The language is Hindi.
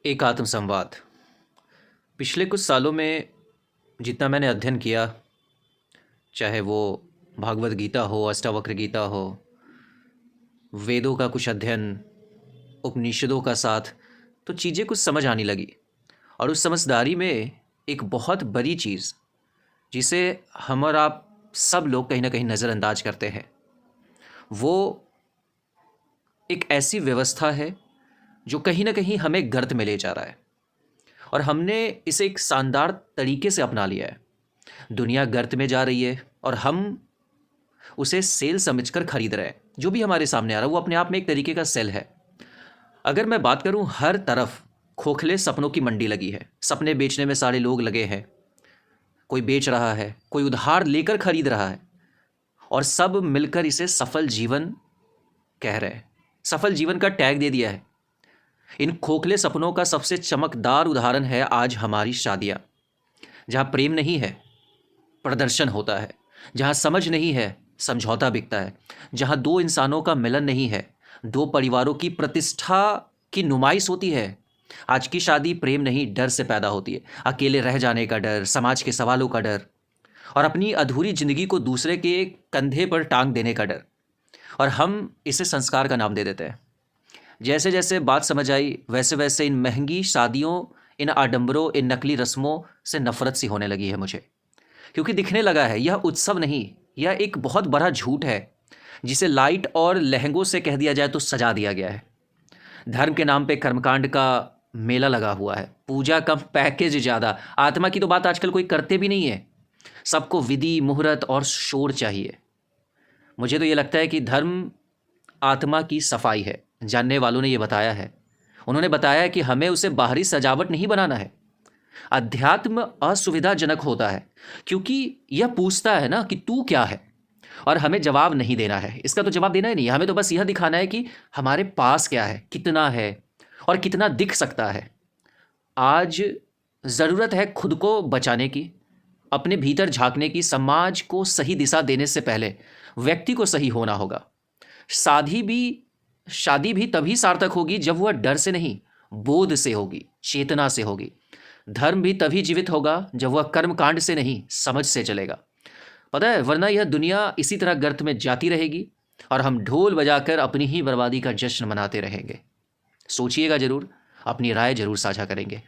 एक आत्मसंवाद। पिछले कुछ सालों में जितना मैंने अध्ययन किया, चाहे वो भागवत गीता हो, अष्टावक्र गीता हो, वेदों का कुछ अध्ययन, उपनिषदों का साथ, तो चीज़ें कुछ समझ आने लगी। और उस समझदारी में एक बहुत बड़ी चीज़, जिसे हम और आप सब लोग कहीं ना कहीं नज़रअंदाज करते हैं, वो एक ऐसी व्यवस्था है जो कहीं ना कहीं हमें गर्त में ले जा रहा है। और हमने इसे एक शानदार तरीके से अपना लिया है। दुनिया गर्त में जा रही है और हम उसे सेल समझकर खरीद रहे हैं। जो भी हमारे सामने आ रहा है वो अपने आप में एक तरीके का सेल है। अगर मैं बात करूं, हर तरफ खोखले सपनों की मंडी लगी है। सपने बेचने में सारे लोग लगे हैं। कोई बेच रहा है, कोई उधार लेकर खरीद रहा है, और सब मिलकर इसे सफल जीवन कह रहे हैं। सफल जीवन का टैग दे दिया है। इन खोखले सपनों का सबसे चमकदार उदाहरण है आज हमारी शादियां, जहां प्रेम नहीं है, प्रदर्शन होता है। जहां समझ नहीं है, समझौता बिकता है। जहां दो इंसानों का मिलन नहीं है, दो परिवारों की प्रतिष्ठा की नुमाइश होती है। आज की शादी प्रेम नहीं, डर से पैदा होती है। अकेले रह जाने का डर, समाज के सवालों का डर, और अपनी अधूरी जिंदगी को दूसरे के कंधे पर टांग देने का डर। और हम इसे संस्कार का नाम दे देते हैं। जैसे जैसे बात समझ आई, वैसे वैसे इन महंगी शादियों, इन आडंबरों, इन नकली रस्मों से नफरत सी होने लगी है मुझे। क्योंकि दिखने लगा है यह उत्सव नहीं, यह एक बहुत बड़ा झूठ है, जिसे लाइट और लहंगों से कह दिया जाए तो सजा दिया गया है। धर्म के नाम पे कर्मकांड का मेला लगा हुआ है। पूजा कम, पैकेज ज़्यादा। आत्मा की तो बात आजकल कोई करते भी नहीं है। सबको विधि, मुहूर्त और शोर चाहिए। मुझे तो ये लगता है कि धर्म आत्मा की सफाई है। जानने वालों ने ये बताया है। उन्होंने बताया है कि हमें उसे बाहरी सजावट नहीं बनाना है। अध्यात्म असुविधाजनक होता है क्योंकि यह पूछता है ना कि तू क्या है, और हमें जवाब नहीं देना है। इसका तो जवाब देना ही नहीं है। हमें तो बस यह दिखाना है कि हमारे पास क्या है, कितना है, और कितना दिख सकता है। आज ज़रूरत है खुद को बचाने की, अपने भीतर झांकने की। समाज को सही दिशा देने से पहले व्यक्ति को सही होना होगा। शादी भी शादी भी तभी सार्थक होगी जब वह डर से नहीं, बोध से होगी, चेतना से होगी। धर्म भी तभी जीवित होगा जब वह कर्म कांड से नहीं, समझ से चलेगा। पता है, वरना यह दुनिया इसी तरह गर्त में जाती रहेगी और हम ढोल बजाकर अपनी ही बर्बादी का जश्न मनाते रहेंगे। सोचिएगा जरूर, अपनी राय जरूर साझा करेंगे।